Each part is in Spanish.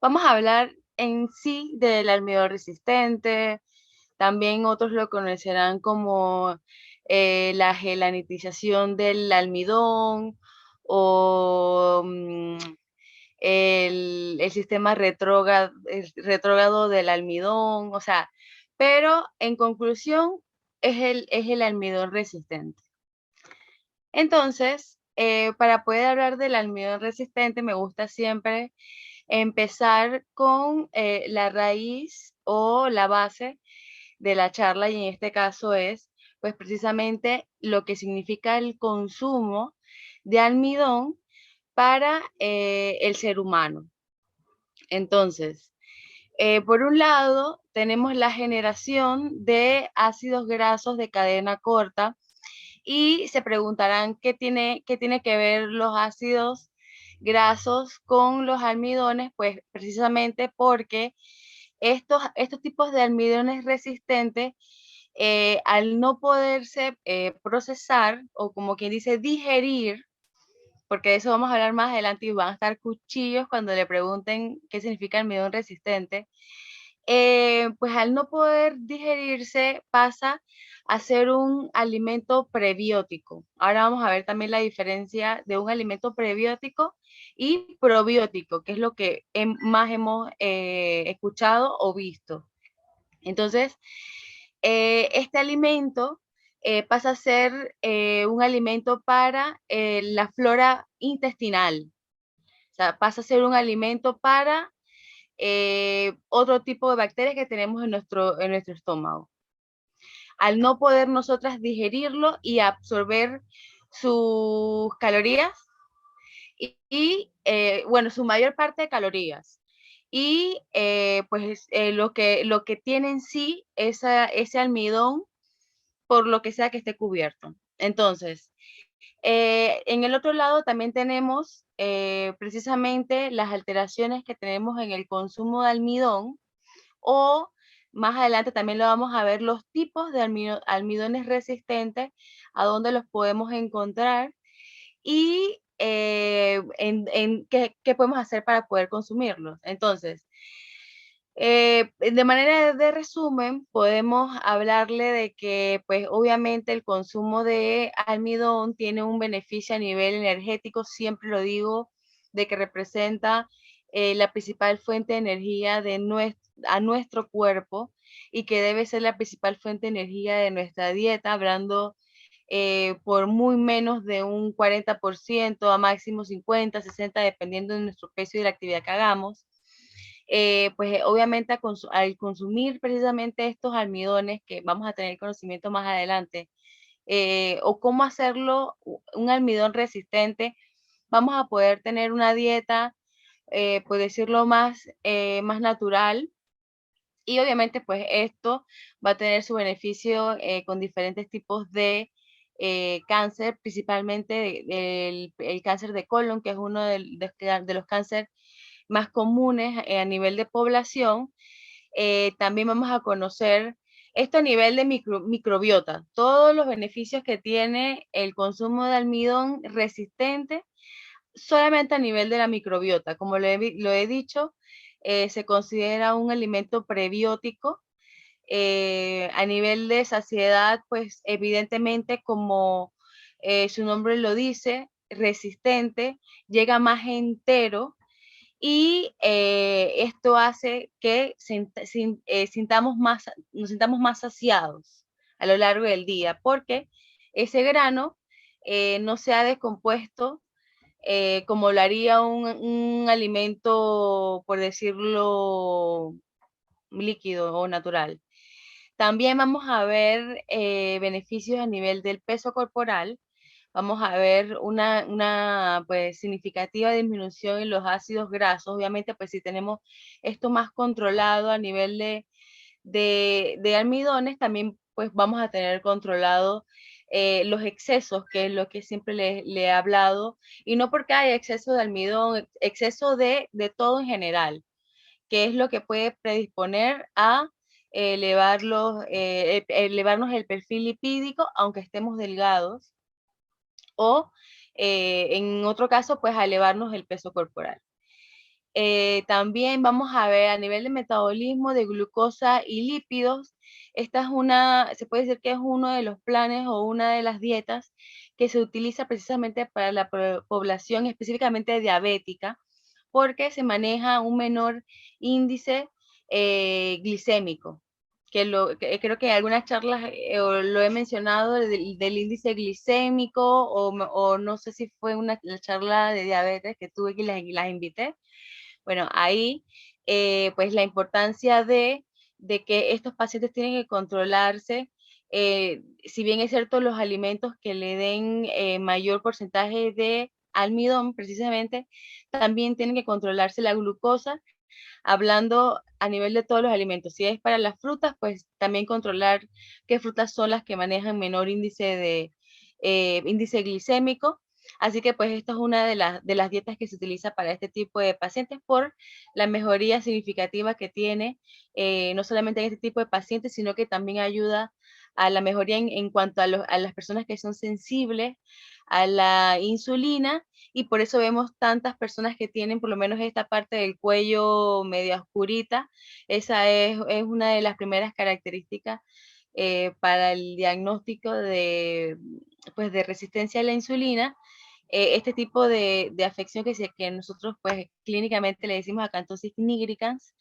Vamos a hablar en sí del almidón resistente, también otros lo conocerán como la gelanitización del almidón o el sistema retrógrado del almidón, o sea, pero en conclusión es el almidón resistente. Entonces, para poder hablar del almidón resistente, me gusta siempre empezar con la raíz o la base de la charla, y en este caso es, pues precisamente lo que significa el consumo de almidón para el ser humano. Entonces, por un lado, tenemos la generación de ácidos grasos de cadena corta, y se preguntarán qué tiene que ver los ácidos grasos con los almidones. Pues precisamente porque estos tipos de almidones resistentes, al no poderse procesar, o como quien dice digerir, porque de eso vamos a hablar más adelante y van a estar cuchillos cuando le pregunten qué significa almidón resistente, pues al no poder digerirse pasa a ser un alimento prebiótico. Ahora vamos a ver también la diferencia de un alimento prebiótico y probiótico, que es lo que más hemos escuchado o visto. Entonces, este alimento pasa a ser un alimento para la flora intestinal. O sea, pasa a ser un alimento para otro tipo de bacterias que tenemos en nuestro estómago. Al no poder nosotras digerirlo y absorber sus calorías bueno, su mayor parte de calorías. Y pues lo que tiene en sí ese almidón, por lo que sea que esté cubierto. Entonces, en el otro lado también tenemos precisamente las alteraciones que tenemos en el consumo de almidón, o más adelante también lo vamos a ver, los tipos de almidones resistentes, a dónde los podemos encontrar y qué podemos hacer para poder consumirlos. Entonces, de manera de resumen, podemos hablarle de que, pues, obviamente el consumo de almidón tiene un beneficio a nivel energético, siempre lo digo, de que representa la principal fuente de energía a nuestro cuerpo, y que debe ser la principal fuente de energía de nuestra dieta, hablando por muy menos de un 40%, a máximo 50, 60, dependiendo de nuestro peso y de la actividad que hagamos. Pues obviamente al consumir precisamente estos almidones, que vamos a tener conocimiento más adelante, o cómo hacerlo un almidón resistente, vamos a poder tener una dieta, por decirlo más natural. Y obviamente pues esto va a tener su beneficio con diferentes tipos de cáncer, principalmente el cáncer de colon, que es uno de los cánceres más comunes a nivel de población. También vamos a conocer esto a nivel de microbiota, todos los beneficios que tiene el consumo de almidón resistente solamente a nivel de la microbiota. Como lo he dicho, se considera un alimento prebiótico. A nivel de saciedad, pues evidentemente, como su nombre lo dice, resistente, llega más entero, y esto hace que nos sintamos más saciados a lo largo del día, porque ese grano no se ha descompuesto como lo haría un alimento, por decirlo, líquido o natural. También vamos a ver beneficios a nivel del peso corporal. Vamos a ver una pues, significativa disminución en los ácidos grasos. Obviamente, pues si tenemos esto más controlado a nivel de almidones, también pues vamos a tener controlado los excesos, que es lo que siempre le he hablado, y no porque haya exceso de almidón, exceso de todo en general, que es lo que puede predisponer a elevarnos el perfil lipídico, aunque estemos delgados, o en otro caso, pues a elevarnos el peso corporal. También vamos a ver a nivel de metabolismo de glucosa y lípidos. Esta es se puede decir que es uno de los planes o una de las dietas que se utiliza precisamente para la población específicamente diabética, porque se maneja un menor índice glicémico. Creo que en algunas charlas lo he mencionado del índice glicémico o no sé si fue una charla de diabetes que tuve que las invité. Bueno, ahí pues la importancia de que estos pacientes tienen que controlarse. Si bien es cierto, los alimentos que le den mayor porcentaje de almidón, precisamente, también tienen que controlarse la glucosa, hablando a nivel de todos los alimentos. Si es para las frutas, pues también controlar qué frutas son las que manejan menor índice glicémico. Así que pues esto es una de las dietas que se utiliza para este tipo de pacientes por la mejoría significativa que tiene, no solamente en este tipo de pacientes, sino que también ayuda a la mejoría en cuanto a las personas que son sensibles a la insulina, y por eso vemos tantas personas que tienen por lo menos esta parte del cuello media oscurita. Esa es una de las primeras características para el diagnóstico pues, de resistencia a la insulina. Este tipo de afección que nosotros pues clínicamente le decimos acantosis nigricans,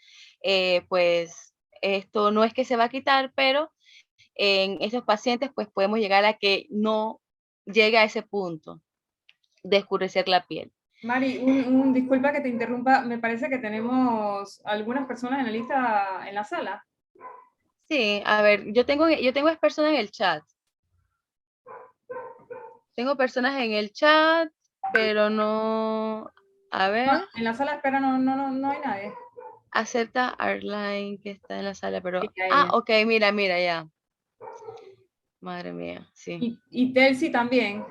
pues esto no es que se va a quitar, pero en estos pacientes pues podemos llegar a que no llegue a ese punto de oscurecer la piel. Mari, disculpa que te interrumpa, me parece que tenemos algunas personas en la lista en la sala. Sí, a ver, yo tengo personas en el chat. Tengo personas en el chat, pero no. A No, ver, en la sala de espera no hay nadie. acepta Arline que está en la sala, pero. Ah, Ella. ok, mira, ya. Madre mía, sí. Y Telsi también.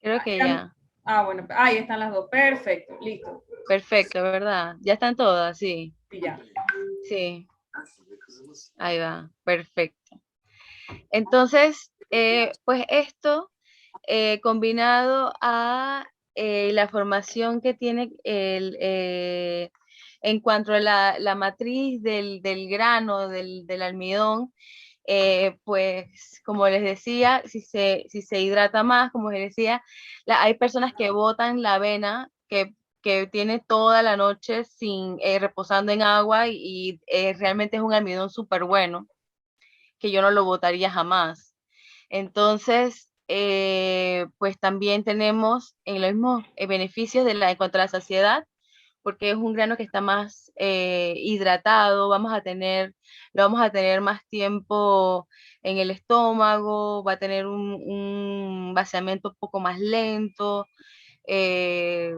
Creo que ya. Ah, bueno, ahí están las dos. Perfecto, listo. Perfecto, ¿verdad? Ya están todas, sí. Y ya. Sí, ahí va. Perfecto. Entonces, pues esto combinado a la formación que tiene en cuanto a la matriz del grano, del almidón, pues como les decía, si se hidrata más, como les decía, hay personas que botan la avena que tiene toda la noche sin reposando en agua y realmente es un almidón súper bueno, que yo no lo botaría jamás. Entonces, pues también tenemos en los mismos beneficios en cuanto a la saciedad, porque es un grano que está más hidratado, lo vamos a tener más tiempo en el estómago, va a tener un vaciamiento un poco más lento, eh,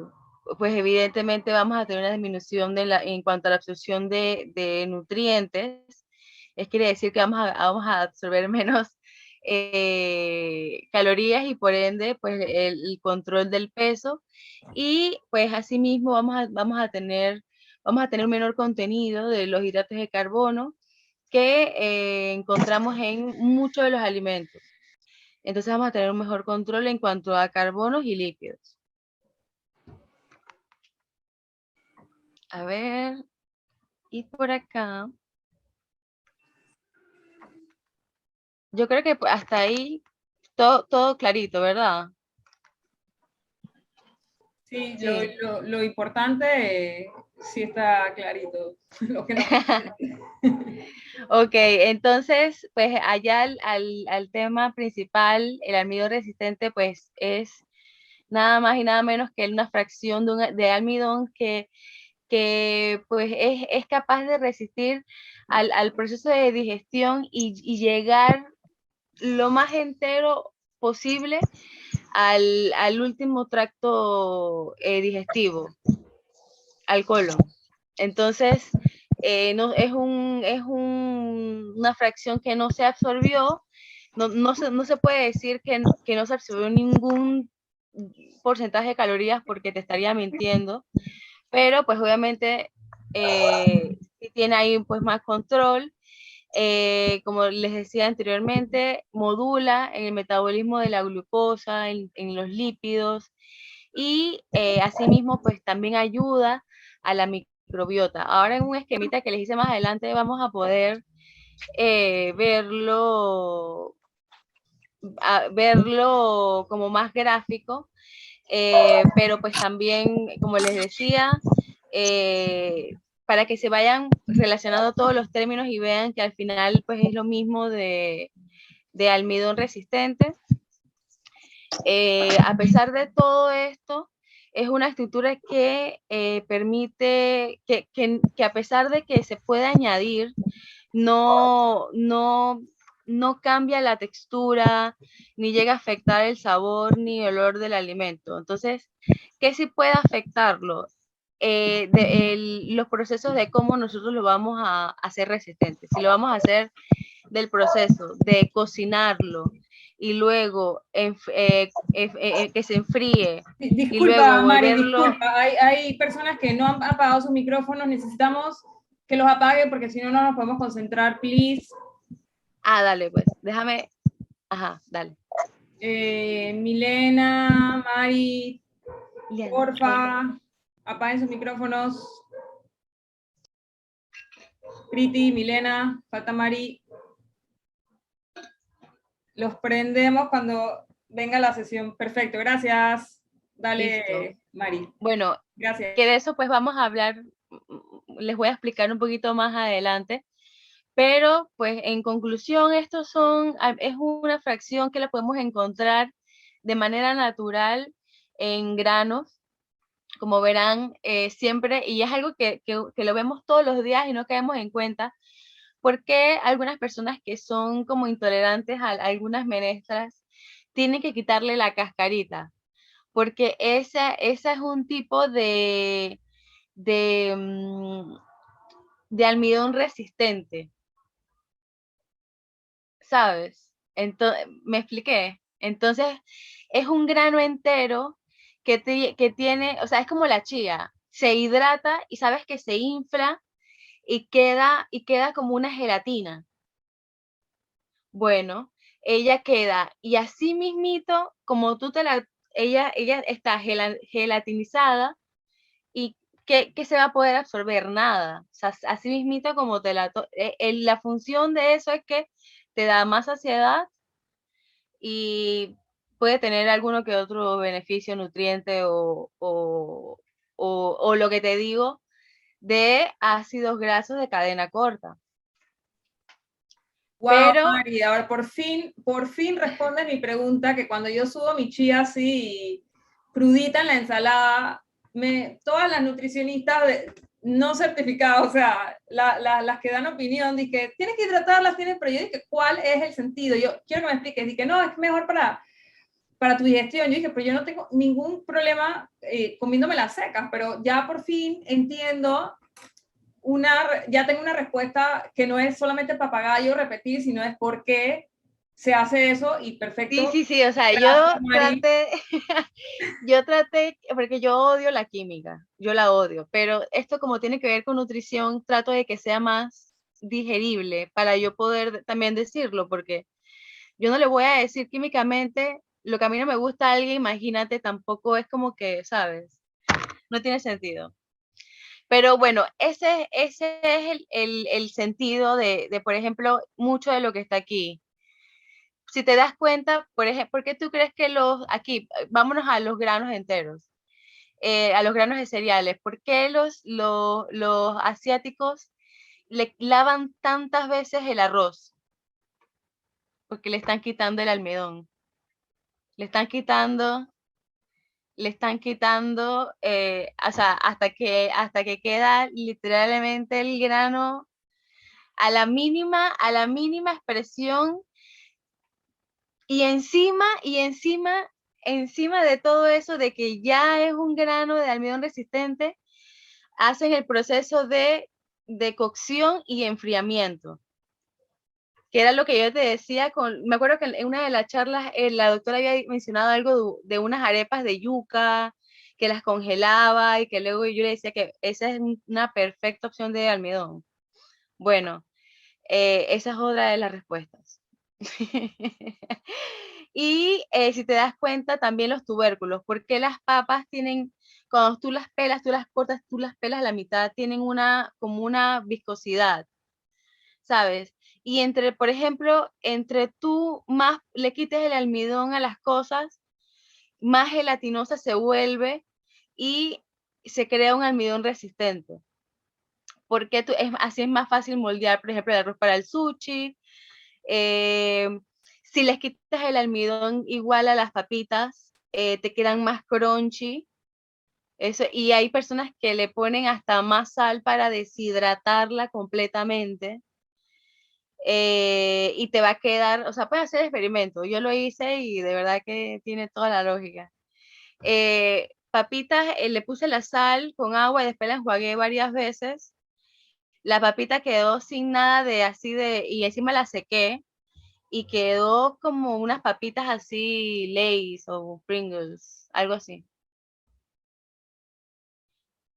pues evidentemente vamos a tener una disminución en cuanto a la absorción de nutrientes. Es quiere decir que vamos a absorber menos calorías y por ende pues el control del peso, y pues asimismo vamos a tener un menor contenido de los hidratos de carbono que encontramos en muchos de los alimentos. Entonces vamos a tener un mejor control en cuanto a carbonos y lípidos. A ver, y por acá, yo creo que hasta ahí todo clarito, ¿verdad? Sí, Sí. lo importante sí está clarito. Lo que no. Ok, entonces, pues allá al tema principal, el almidón resistente, pues es nada más y nada menos que una fracción de almidón que pues es capaz de resistir al proceso de digestión y llegar lo más entero posible al último tracto digestivo, al colon. Entonces, no, una fracción que no se absorbió, no se puede decir que no se absorbió ningún porcentaje de calorías porque te estaría mintiendo, pero pues obviamente sí tiene ahí pues más control. Como les decía anteriormente, modula en el metabolismo de la glucosa, en los lípidos, y asimismo pues también ayuda a la microbiota. Ahora en un esquemita que les hice más adelante vamos a poder verlo, verlo como más gráfico, pero pues también, como les decía, para que se vayan relacionando todos los términos y vean que al final pues es lo mismo de almidón resistente. A pesar de todo esto, es una estructura que permite que a pesar de que se puede añadir, no, no, no cambia la textura, ni llega a afectar el sabor ni el olor del alimento. Entonces, ¿qué sí puede afectarlo? Los procesos de cómo nosotros lo vamos a hacer resistente. Si lo vamos a hacer del proceso de cocinarlo y luego que se enfríe y luego Disculpa, Mari, volverlo. disculpa. Hay personas que no han apagado sus micrófonos. Necesitamos que los apaguen porque si no, no nos podemos concentrar, please. Ah, dale, pues, déjame. Ajá, dale. Milena, Mari, Liana, porfa, apaguen sus micrófonos. Priti, Milena, falta Mari. Los prendemos cuando venga la sesión. Perfecto, gracias. Dale, listo. Mari. Bueno, Gracias. que de eso pues vamos a hablar, les voy a explicar un poquito más adelante, pero pues en conclusión, es una fracción que la podemos encontrar de manera natural en granos, como verán, siempre, y es algo que lo vemos todos los días y no caemos en cuenta, porque algunas personas que son como intolerantes a algunas menestras tienen que quitarle la cascarita, porque esa es un tipo de, mm, de almidón resistente, ¿sabes? Entonces, ¿me expliqué? Entonces, es un grano entero que tiene, o sea, es como la chía, se hidrata y sabes que se infla y queda como una gelatina. Bueno, ella queda, y así mismito, como ella está gelatinizada, y que se va a poder absorber nada. O sea, así mismito como la función de eso es que te da más saciedad y puede tener alguno que otro beneficio, nutriente o lo que te digo, de ácidos grasos de cadena corta. Wow, Pero Mari, ahora por fin respondes mi pregunta, que cuando yo subo mi chía así crudita en la ensalada, todas las nutricionistas no certificadas, o sea, las que dan opinión, dije, tienes que hidratarlas, pero yo dije, ¿cuál es el sentido? Yo quiero que me expliques, dije, no, es mejor para tu digestión. Yo dije, pero yo no tengo ningún problema comiéndome las secas, pero ya por fin entiendo ya tengo una respuesta que no es solamente papagayo repetir, sino es por qué se hace eso y perfecto. sí, o sea, Gracias, Mari. yo traté, porque yo odio la química, yo la odio, pero esto como tiene que ver con nutrición, trato de que sea más digerible para yo poder también decirlo, porque yo no le voy a decir químicamente lo que a mí no me gusta a alguien, imagínate, tampoco es como que, ¿sabes? No tiene sentido. Pero bueno, ese es el sentido por ejemplo, mucho de lo que está aquí. Si te das cuenta, por ejemplo, ¿por qué tú crees que vámonos a los granos enteros, a los granos de cereales? ¿Por qué los asiáticos le lavan tantas veces el arroz? Porque le están quitando el almidón. Le están quitando, o sea, hasta que queda literalmente el grano a la mínima expresión. Y encima de todo eso, de que ya es un grano de almidón resistente, hacen el proceso de cocción y enfriamiento, que era lo que yo te decía, me acuerdo que en una de las charlas la doctora había mencionado algo de unas arepas de yuca, que las congelaba y que luego yo le decía que esa es una perfecta opción de almidón. Bueno, esa es otra de las respuestas. Y si te das cuenta, también los tubérculos, porque las papas tienen, cuando tú las pelas, tú las cortas, tú las pelas a la mitad, tienen como una viscosidad, ¿sabes? Y entre, por ejemplo, entre tú más le quites el almidón a las cosas, más gelatinosa se vuelve y se crea un almidón resistente. Porque así es más fácil moldear, por ejemplo, el arroz para el sushi. Eh, si les quitas el almidón igual a las papitas, te quedan más crunchy. Eso, y hay personas que le ponen hasta más sal para deshidratarla completamente. Y te va a quedar, o sea, puedes hacer experimento. Yo lo hice y de verdad que tiene toda la lógica. Papitas, le puse la sal con agua y después la enjuagué varias veces. La papita quedó sin nada de así de, y encima la sequé y quedó como unas papitas así, Lay's o Pringles, algo así.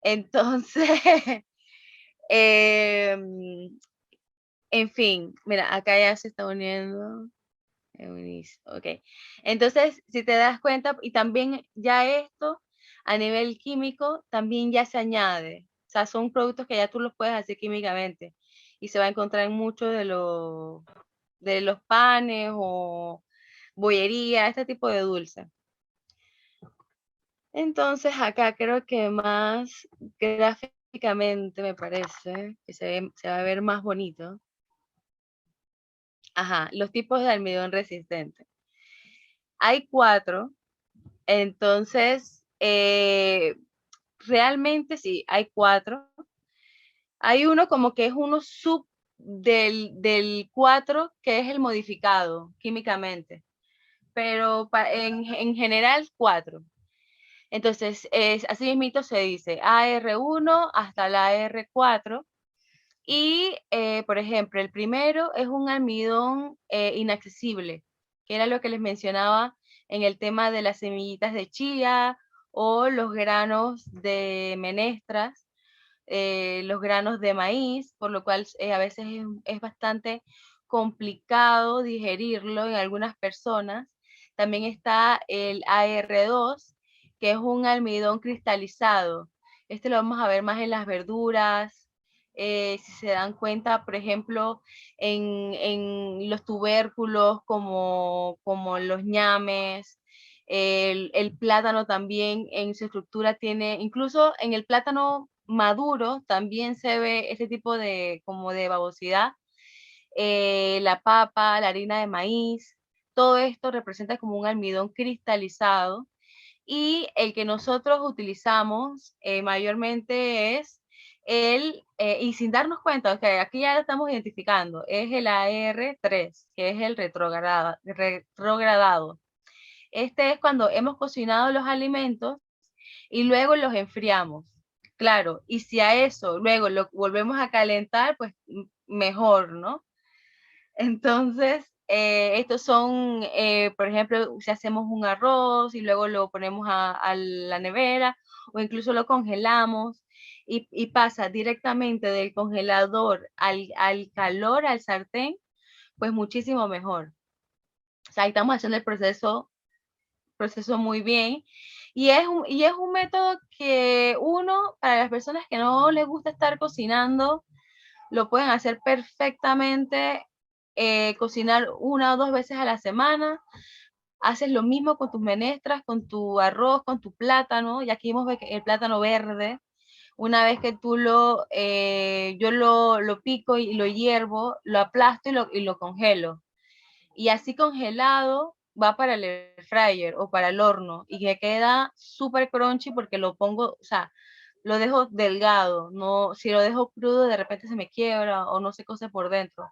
Entonces, en fin, mira, acá ya se está uniendo. Ok. Entonces, si te das cuenta, y también ya esto a nivel químico también ya se añade. O sea, son productos que ya tú los puedes hacer químicamente y se va a encontrar en muchos de los panes o bollería, este tipo de dulce. Entonces, acá creo que más gráficamente me parece que se va a ver más bonito. Ajá, los tipos de almidón resistente. Hay 4, entonces, realmente sí, hay 4. Hay uno como que es uno sub del 4, que es el modificado químicamente, pero en general 4. Entonces, así mismo se dice AR1 hasta la AR4. Y, por ejemplo, el primero es un almidón inaccesible, que era lo que les mencionaba en el tema de las semillitas de chía o los granos de menestras, los granos de maíz, por lo cual a veces es bastante complicado digerirlo en algunas personas. También está el AR2, que es un almidón cristalizado. Este lo vamos a ver más en las verduras. Si se dan cuenta, por ejemplo, en los tubérculos como los ñames, el plátano también en su estructura tiene, incluso en el plátano maduro también se ve ese tipo de como de babosidad. La papa, la harina de maíz, todo esto representa como un almidón cristalizado, y el que nosotros utilizamos mayormente es y sin darnos cuenta, okay, aquí ya lo estamos identificando, es el AR3, que es el retrogradado. Este es cuando hemos cocinado los alimentos y luego los enfriamos. Claro, y si a eso luego lo volvemos a calentar, pues mejor, ¿no? Entonces, estos son, por ejemplo, si hacemos un arroz y luego lo ponemos a la nevera o incluso lo congelamos y pasa directamente del congelador al calor, al sartén, pues muchísimo mejor. O sea, ahí estamos haciendo el proceso muy bien. Y es un método que uno, para las personas que no les gusta estar cocinando, lo pueden hacer perfectamente, cocinar 1 o 2 veces a la semana. Haces lo mismo con tus menestras, con tu arroz, con tu plátano, y aquí vemos el plátano verde. Una vez que yo lo pico y lo hiervo, lo aplasto y lo congelo. Y así congelado va para el air fryer o para el horno y que queda súper crunchy porque lo pongo, o sea, lo dejo delgado, no, si lo dejo crudo de repente se me quiebra o no se cose por dentro,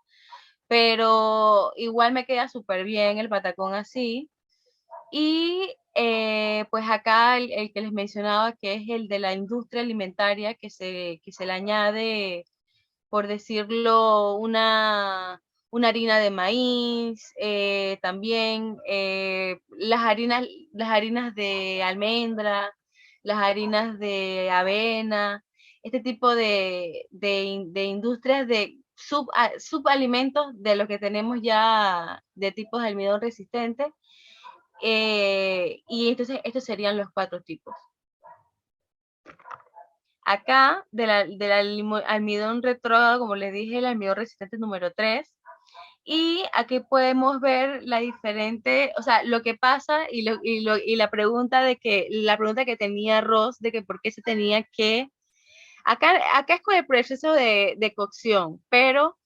pero igual me queda súper bien el patacón así. Y pues acá el que les mencionaba, que es el de la industria alimentaria, que se le añade, por decirlo, una harina de maíz, también las harinas de almendra, las harinas de avena, este tipo de industrias de subalimentos de los que tenemos ya de tipos de almidón resistente. Y entonces estos serían los 4 tipos. Acá, almidón retrógrado, como les dije, el almidón resistente número 3. Y aquí podemos ver la diferente, o sea, lo que pasa y la pregunta que tenía Ross de que por qué se tenía que, acá es con el proceso de cocción, pero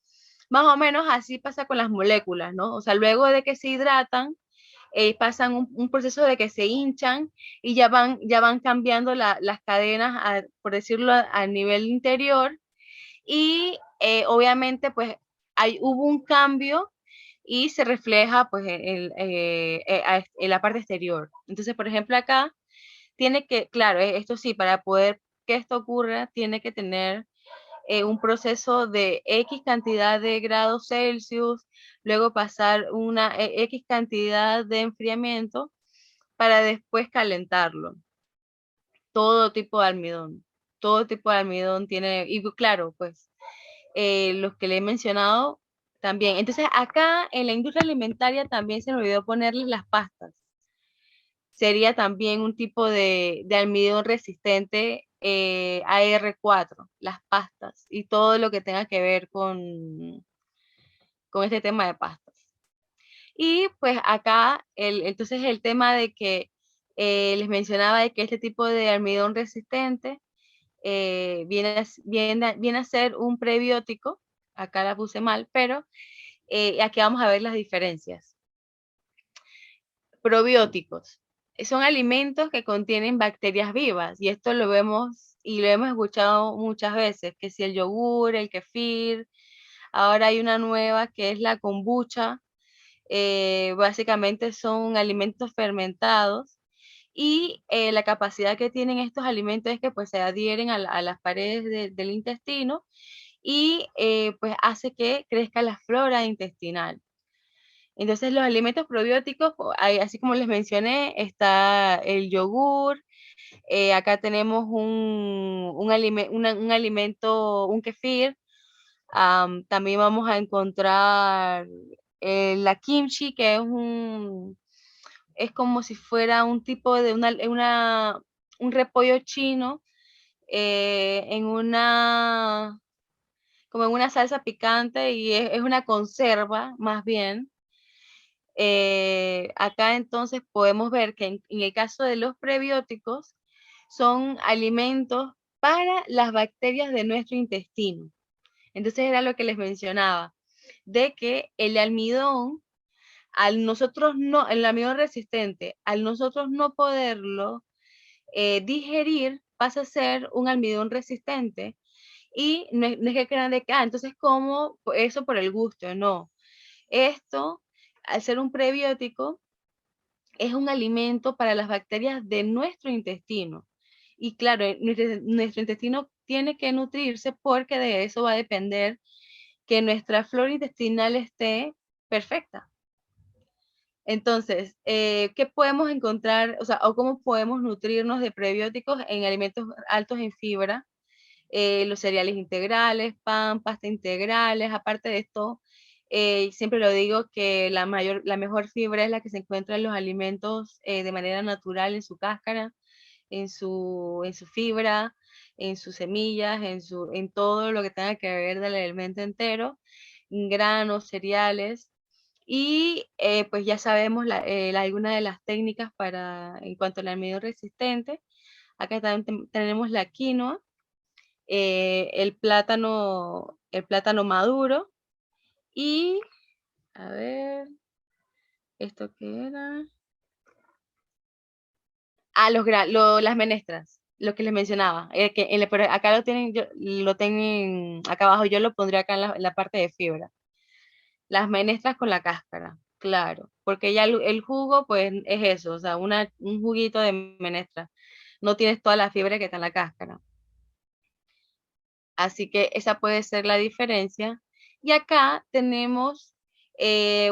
más o menos así pasa con las moléculas, ¿no? O sea, luego de que se hidratan, pasan un proceso de que se hinchan y ya van cambiando las cadenas, por decirlo, a nivel interior. Y obviamente, pues, hubo un cambio y se refleja, pues, en la parte exterior. Entonces, por ejemplo, acá tiene que, claro, esto sí, para poder que esto ocurra, tiene que tener un proceso de X cantidad de grados Celsius, luego pasar una X cantidad de enfriamiento para después calentarlo. Todo tipo de almidón, todo tipo de almidón tiene, y claro, pues los que le he mencionado también. Entonces acá en la industria alimentaria también se me olvidó ponerles las pastas. Sería también un tipo de almidón resistente AR4, las pastas y todo lo que tenga que ver con este tema de pastas. Y pues acá, entonces el tema de que les mencionaba de que este tipo de almidón resistente viene a ser un prebiótico, acá la puse mal, pero aquí vamos a ver las diferencias. Probióticos. Son alimentos que contienen bacterias vivas y esto lo vemos y lo hemos escuchado muchas veces, que si el yogur, el kefir, ahora hay una nueva que es la kombucha, básicamente son alimentos fermentados y la capacidad que tienen estos alimentos es que pues se adhieren a las paredes del intestino y pues hace que crezca la flora intestinal. Entonces los alimentos probióticos, así como les mencioné, está el yogur, acá tenemos un alimento, un kefir, también vamos a encontrar la kimchi, que es como si fuera un tipo de un repollo chino en como en una salsa picante y es una conserva más bien. Acá entonces podemos ver que en el caso de los prebióticos son alimentos para las bacterias de nuestro intestino. Entonces era lo que les mencionaba, de que el almidón, el almidón resistente, al nosotros no poderlo digerir, pasa a ser un almidón resistente y no es que crean de que, entonces como eso por el gusto, no. Esto, al ser un prebiótico, es un alimento para las bacterias de nuestro intestino. Y claro, nuestro intestino tiene que nutrirse porque de eso va a depender que nuestra flora intestinal esté perfecta. Entonces, ¿qué podemos encontrar, o sea, o cómo podemos nutrirnos de prebióticos en alimentos altos en fibra? Los cereales integrales, pan, pasta integrales. Aparte de esto, siempre lo digo que la mejor fibra es la que se encuentra en los alimentos de manera natural, en su cáscara, en su fibra, en sus semillas, en todo lo que tenga que ver del alimento entero, granos, cereales. Y pues ya sabemos algunas de las técnicas en cuanto al almidón resistente. Acá también tenemos la quinoa, el plátano maduro y, a ver, ¿esto qué era? Las menestras, lo que les mencionaba, pero acá lo tienen acá abajo, yo lo pondría acá en la parte de fibra. Las menestras con la cáscara, claro, porque ya el jugo, pues es eso, o sea, un juguito de menestra. No tienes toda la fibra que está en la cáscara. Así que esa puede ser la diferencia. Y acá tenemos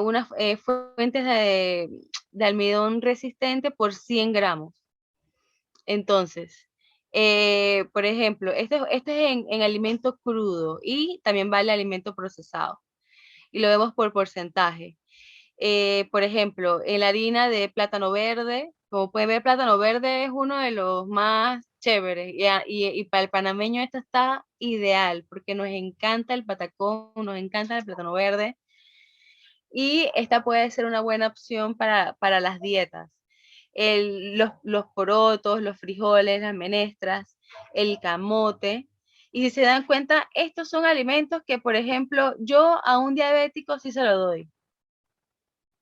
unas fuentes de almidón resistente por 100 gramos. Entonces, por ejemplo, este es en alimento crudo y también vale alimento procesado. Y lo vemos por porcentaje. Por ejemplo, en la harina de plátano verde, como pueden ver, plátano verde es uno de los más chéveres y para el panameño esto está ideal porque nos encanta el patacón, nos encanta el plátano verde y esta puede ser una buena opción para las dietas. Los porotos, los frijoles, las menestras, el camote. Y si se dan cuenta, estos son alimentos que, por ejemplo, yo a un diabético sí se lo doy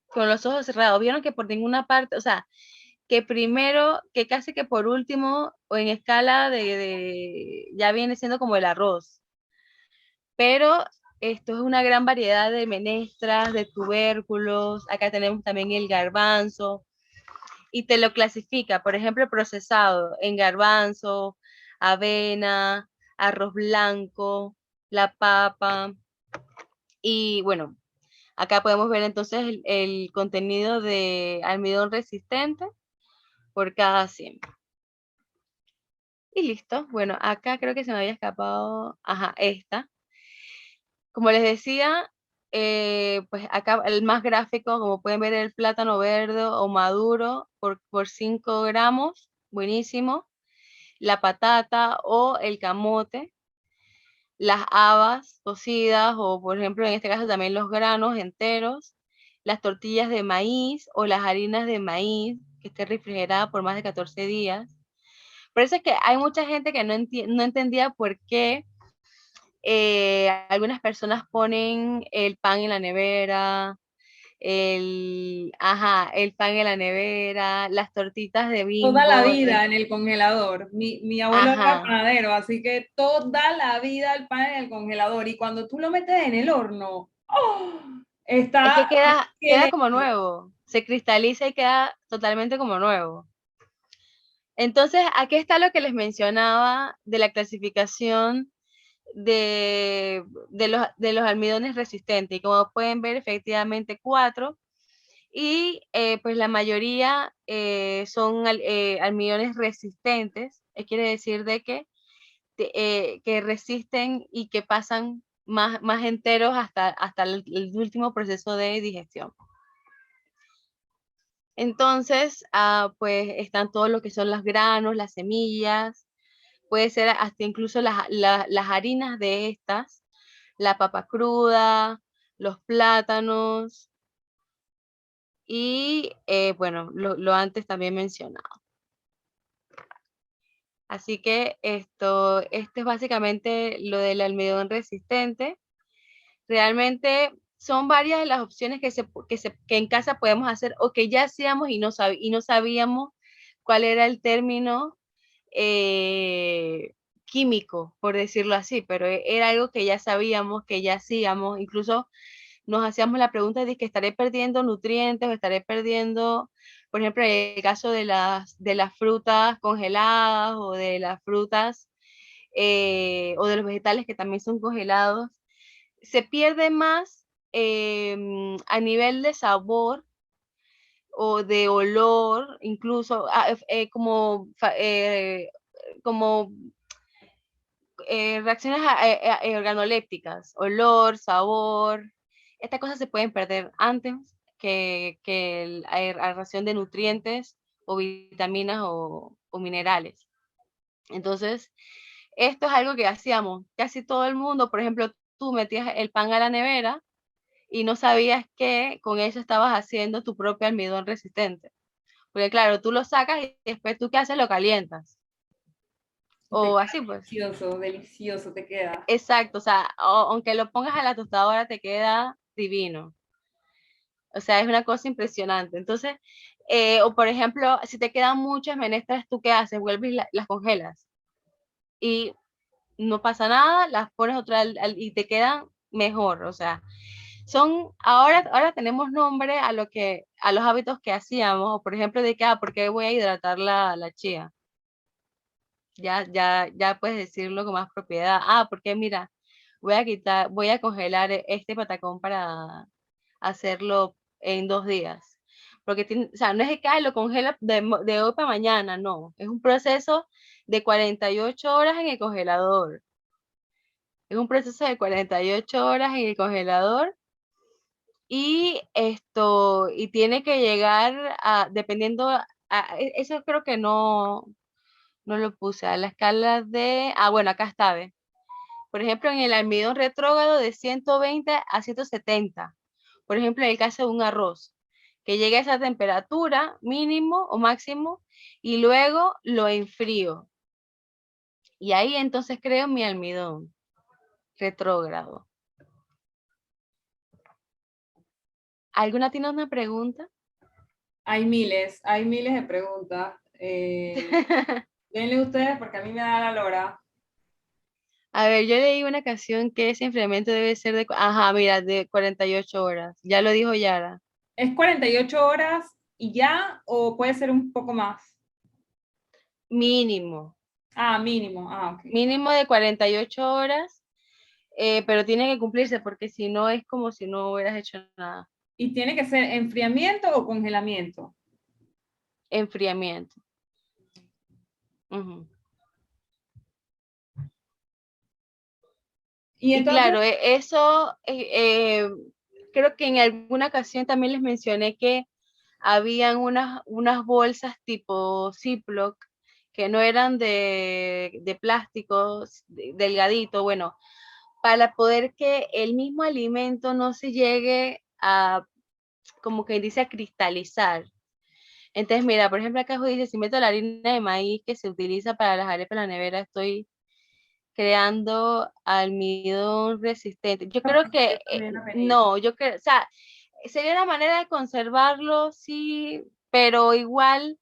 con los ojos cerrados. Vieron que por ninguna parte, o sea, que primero, que casi que por último, o en escala ya viene siendo como el arroz. Pero esto es una gran variedad de menestras, de tubérculos. Acá tenemos también el garbanzo y te lo clasifica, por ejemplo, procesado en garbanzo, avena, arroz blanco, la papa. Y bueno, acá podemos ver entonces el contenido de almidón resistente por cada 100. Y listo. Bueno, acá creo que se me había escapado, ajá, esta. Como les decía, pues acá el más gráfico, como pueden ver, el plátano verde o maduro por 5 gramos, buenísimo. La patata o el camote, las habas cocidas o por ejemplo en este caso también los granos enteros, las tortillas de maíz o las harinas de maíz que esté refrigerada por más de 14 días. Por eso es que hay mucha gente que no entendía por qué algunas personas ponen el pan en la nevera, el pan en la nevera, las tortitas de Toda la Bimbo, vida en el congelador. Mi abuelo era ajá. panadero, así que toda la vida el pan en el congelador. Y cuando tú lo metes en el horno, ¡oh! Es que Está queda como excelente. nuevo, se cristaliza y queda totalmente como nuevo. Entonces, aquí está lo que les mencionaba de la clasificación de los almidones resistentes. Y como pueden ver, efectivamente 4. Y pues la mayoría son almidones resistentes. Quiere decir de que resisten y que pasan más enteros hasta el último proceso de digestión. Entonces, pues están todo lo que son los granos, las semillas, puede ser hasta incluso las harinas de estas, la papa cruda, los plátanos y, bueno, lo antes también mencionado. Así que esto es básicamente lo del almidón resistente. Realmente son varias de las opciones que en casa podemos hacer o que ya hacíamos y no sabíamos cuál era el término químico, por decirlo así, pero era algo que ya sabíamos, que ya hacíamos, incluso nos hacíamos la pregunta de que estaré perdiendo nutrientes o estaré perdiendo, por ejemplo, en el caso de las frutas congeladas o de las frutas o de los vegetales que también son congelados, se pierde más a nivel de sabor o de olor, incluso como reacciones organolépticas, olor, sabor, estas cosas se pueden perder antes que la ración de nutrientes o vitaminas o minerales. Entonces, esto es algo que hacíamos casi todo el mundo. Por ejemplo, tú metías el pan a la nevera y no sabías que con eso estabas haciendo tu propio almidón resistente. Porque claro, tú lo sacas y después tú qué haces, lo calientas. Y te O queda así pues. delicioso, delicioso te queda. Exacto, o sea, aunque lo pongas a la tostadora te queda divino. O sea, es una cosa impresionante. Entonces, o por ejemplo, si te quedan muchas menestras, ¿tú qué haces? Vuelves y las congelas. Y no pasa nada, las pones y te quedan mejor. O sea, ahora tenemos nombre a los hábitos que hacíamos. O por ejemplo, de que, ¿por qué voy a hidratar la chía? Ya puedes decirlo con más propiedad. Porque mira, voy a congelar este patacón para hacerlo en 2 días. Porque o sea, no es que lo congela de hoy para mañana, no. Es un proceso de 48 horas en el congelador. Es un proceso de 48 horas en el congelador y tiene que llegar a, dependiendo, eso creo que no lo puse, a la escala de, bueno, acá está, ¿ve? Por ejemplo, en el almidón retrógrado de 120 a 170. Por ejemplo, en el caso de un arroz, que llegue a esa temperatura mínimo o máximo y luego lo enfrío. Y ahí entonces creo mi almidón retrógrado. ¿Alguna tiene una pregunta? Hay miles de preguntas. Denle ustedes porque a mí me da la lora. A ver, yo leí una canción que ese enfriamiento debe ser de, ajá, mira, de 48 horas. Ya lo dijo Yara. ¿Es 48 horas y ya o puede ser un poco más? Mínimo. Ah, mínimo. Ah, ok. Mínimo de 48 horas, pero tiene que cumplirse porque si no es como si no hubieras hecho nada. ¿Y tiene que ser enfriamiento o congelamiento? Enfriamiento. Ujú. Y Y entonces, claro, eso, creo que en alguna ocasión también les mencioné que habían unas bolsas tipo Ziploc que no eran de plástico delgadito, bueno, para poder que el mismo alimento no se llegue a, como que dice, a cristalizar. Entonces, mira, por ejemplo, acá dice, si meto la harina de maíz que se utiliza para las arepas en la nevera, estoy creando almidón resistente. Yo creo que, también la venía. no, yo creo, o sea, sería una manera de conservarlo, sí, pero igual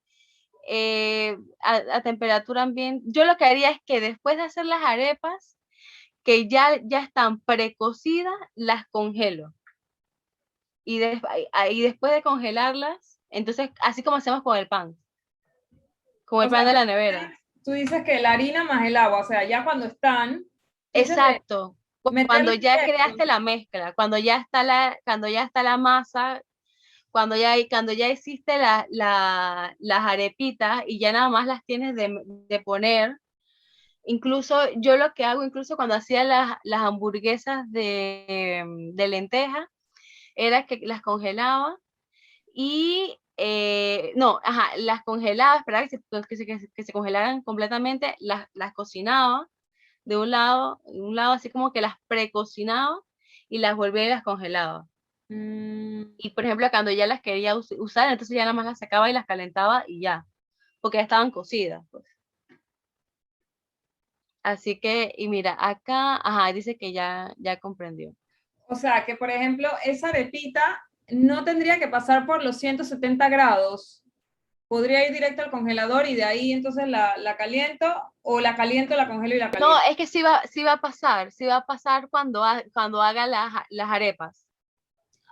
a temperatura ambiente. Yo lo que haría es que después de hacer las arepas, que ya están precocidas, las congelo. Y después de congelarlas, entonces, así como hacemos con O el sea, pan de la nevera. tú dices que la harina más el agua, o sea, ya cuando están, tú dices de Exacto. Cuando meterle ya directo. creaste la mezcla, cuando ya está la masa, cuando ya hiciste las arepitas y ya nada más las tienes de poner. Incluso yo lo que hago, incluso cuando hacía las hamburguesas de lenteja, era que las congelaba y, no, ajá, las congelaba, esperaba que se congelaran completamente, las cocinaba de un lado así como que las precocinaba y las volvía y las congelaba. Mm, Y por ejemplo, cuando ya las quería usar, entonces ya nada más las sacaba y las calentaba y ya, porque ya estaban cocidas, pues. Así que, y mira, acá, ajá, dice que ya comprendió. o sea, que por ejemplo, esa arepita no tendría que pasar por los 170 grados. Podría ir directo al congelador y de ahí entonces la caliento o la caliento, la congelo y la No, caliento. es que sí va a pasar cuando haga las arepas.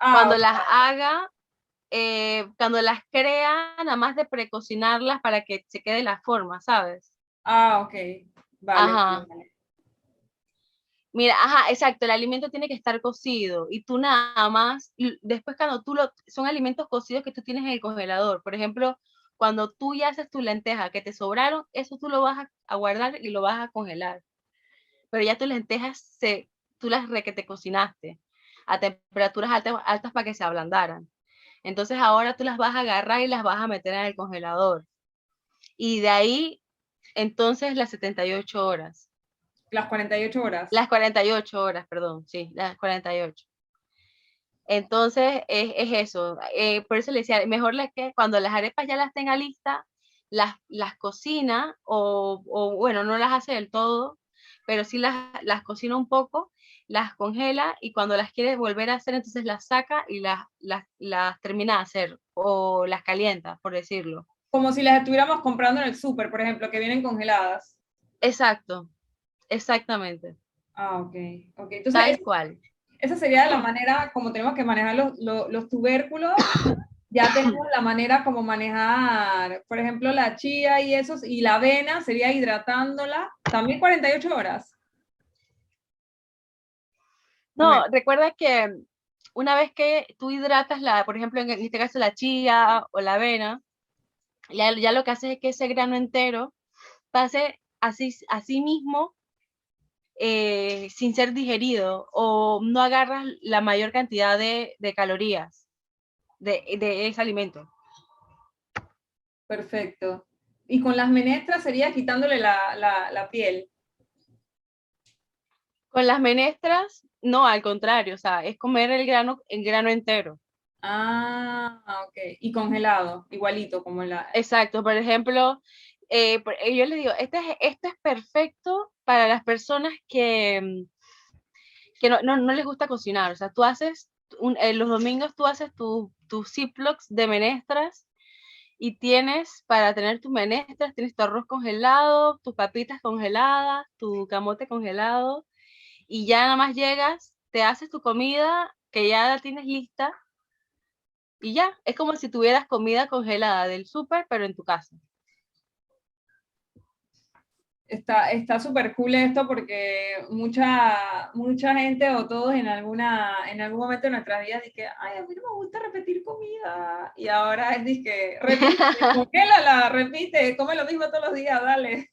Ah, Cuando las haga, cuando las crea, nada más de precocinarlas para que se quede la forma, ¿sabes? ok. Vale, vale, Ajá. vale. Mira, ajá, exacto, el alimento tiene que estar cocido y tú nada más, después cuando son alimentos cocidos que tú tienes en el congelador, por ejemplo, cuando tú ya haces tu lenteja que te sobraron, eso tú lo vas a guardar y lo vas a congelar, pero ya tus lentejas, tú las re que te cocinaste a temperaturas altas para que se ablandaran. Entonces ahora tú las vas a agarrar y las vas a meter en el congelador. Y de ahí, entonces las 78 horas. Las 48 horas. Las 48 horas, perdón, sí, las 48. Entonces, es eso. Por eso le decía, mejor que cuando las arepas ya las tenga listas, las cocina o, bueno, no las hace del todo, pero sí las cocina un poco, las congela y cuando las quiere volver a hacer, entonces las saca y las termina de hacer o las calienta, por decirlo. Como si las estuviéramos comprando en el súper, por ejemplo, que vienen congeladas. Exacto, exactamente, Ah, ok. Ok, entonces tal cual. esa sería la manera como tenemos que manejar los tubérculos. Ya tenemos la manera como manejar, por ejemplo, la chía y esos, y la avena sería hidratándola, también 48 horas. ¿O No, menos? recuerda que una vez que tú hidratas por ejemplo, en este caso la chía o la avena, ya lo que hace es que ese grano entero pase así mismo sin ser digerido o no agarras la mayor cantidad de calorías de ese alimento. Perfecto. Y con las menestras sería quitándole la piel. Con las menestras, no, al contrario, o sea, es comer el grano entero. Ah, ok. Y congelado, igualito como la... Exacto, por ejemplo, yo les digo, este es perfecto para las personas que no les gusta cocinar. O sea, tú haces, los domingos tú haces tus ziplocs de menestras y tienes para tener tus menestras, tienes tu arroz congelado, tus papitas congeladas, tu camote congelado, y ya nada más llegas, te haces tu comida que ya la tienes lista y ya, es como si tuvieras comida congelada del súper, pero en tu casa. Está súper cool esto porque mucha gente o todos en algún momento de nuestras vidas dicen, ay, a mí no me gusta repetir comida. Y ahora es que repite, congélala, repite, come lo mismo todos los días, dale.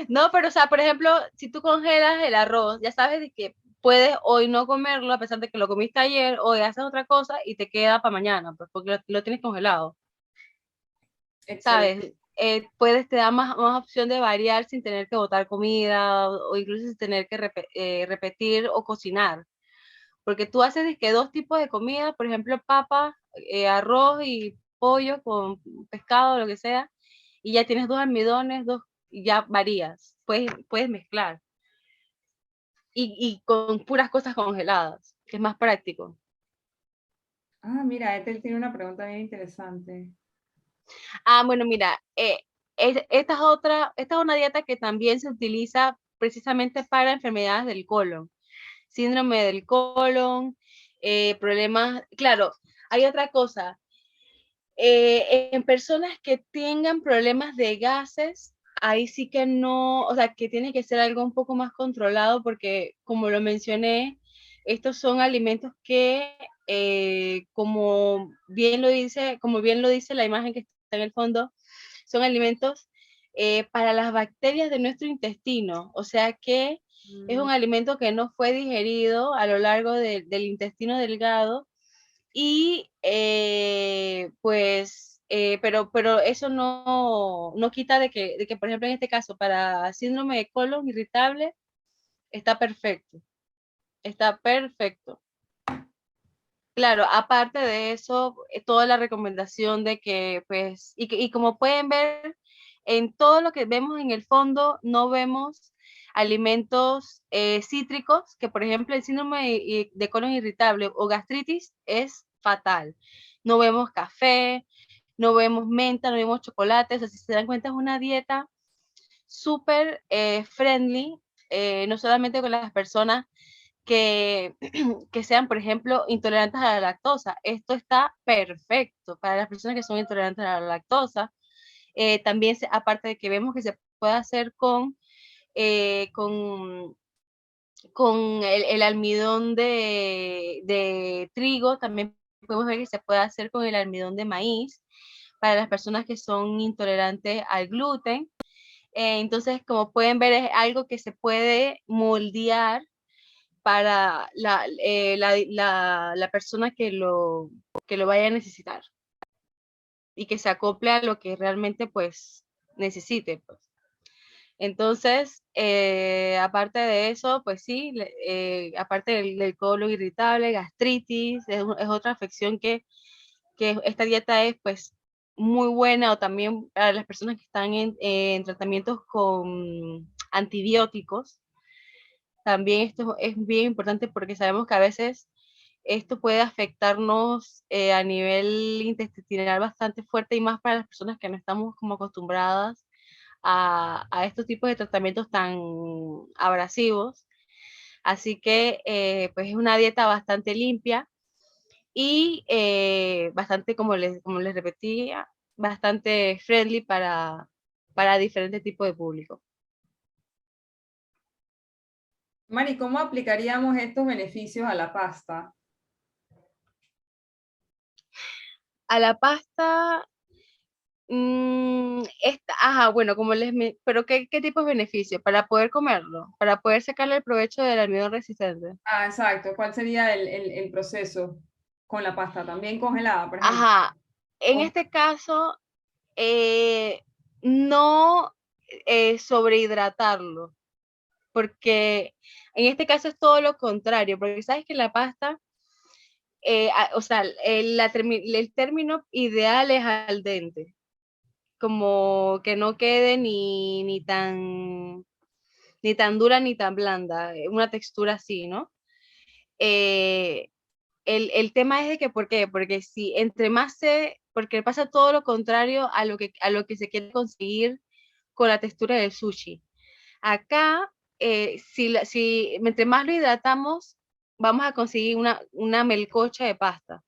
No, pero o sea, por ejemplo, si tú congelas el arroz, ya sabes de que puedes hoy no comerlo a pesar de que lo comiste ayer, hoy haces otra cosa y te queda para mañana, pues porque lo tienes congelado, ¿sabes? Excelente. Puedes te da más opción de variar sin tener que botar comida o incluso sin tener que repetir o cocinar. Porque tú haces de que dos tipos de comida, por ejemplo, papa, arroz y pollo con pescado, lo que sea, y ya tienes dos almidones, y ya varías, puedes mezclar. Y con puras cosas congeladas, que es más práctico. Ah, mira, Ethel tiene una pregunta bien interesante. Ah, bueno, mira, esta es una dieta que también se utiliza precisamente para enfermedades del colon, síndrome del colon, problemas, claro, hay otra cosa, en personas que tengan problemas de gases, ahí sí que no, o sea, que tiene que ser algo un poco más controlado porque, como lo mencioné, estos son alimentos que, como bien lo dice la imagen que está en el fondo, son alimentos para las bacterias de nuestro intestino, o sea que es un alimento que no fue digerido a lo largo del intestino delgado y pero eso no quita de que, por ejemplo, en este caso, para síndrome de colon irritable, está perfecto, está perfecto. Claro, aparte de eso, toda la recomendación de que, pues, y como pueden ver, en todo lo que vemos en el fondo, no vemos alimentos cítricos, que por ejemplo el síndrome de colon irritable o gastritis es fatal. No vemos café, no vemos menta, no vemos chocolates, así se dan cuenta, es una dieta súper friendly, no solamente con las personas que, que sean, por ejemplo, intolerantes a la lactosa. Esto está perfecto para las personas que son intolerantes a la lactosa. También, aparte de que vemos que se puede hacer eh, con, con el almidón de trigo, también podemos ver que se puede hacer con el almidón de maíz para las personas que son intolerantes al gluten. Entonces, como pueden ver, es algo que se puede moldear para la persona que lo vaya a necesitar y que se acople a lo que realmente pues necesite. Pues. Entonces, aparte de eso, pues sí, aparte del colon irritable, gastritis, es otra afección que esta dieta es pues muy buena o también para las personas que están en tratamientos con antibióticos. También esto es bien importante porque sabemos que a veces esto puede afectarnos a nivel intestinal bastante fuerte y más para las personas que no estamos como acostumbradas a estos tipos de tratamientos tan abrasivos. Así que pues es una dieta bastante limpia y bastante, como les repetía, bastante friendly para diferentes tipos de público. Mari, ¿cómo aplicaríamos estos beneficios a la pasta? A la pasta, Ajá, bueno, pero ¿qué tipo de beneficio? Para poder comerlo, para poder sacarle el provecho del almidón resistente. Ah, exacto. ¿Cuál sería el proceso con la pasta? ¿También congelada, por ejemplo? Ajá, en O- este caso, no sobrehidratarlo, porque en este caso es todo lo contrario, porque sabes que la pasta, o sea, el término ideal es al dente, como que no quede ni tan dura ni tan blanda, una textura así, ¿no? Eh, el tema es de que, ¿por qué? Porque si entre más porque pasa todo lo contrario a lo que se quiere conseguir con la textura del sushi. Acá, si entre más lo hidratamos, vamos a conseguir una melcocha de pasta.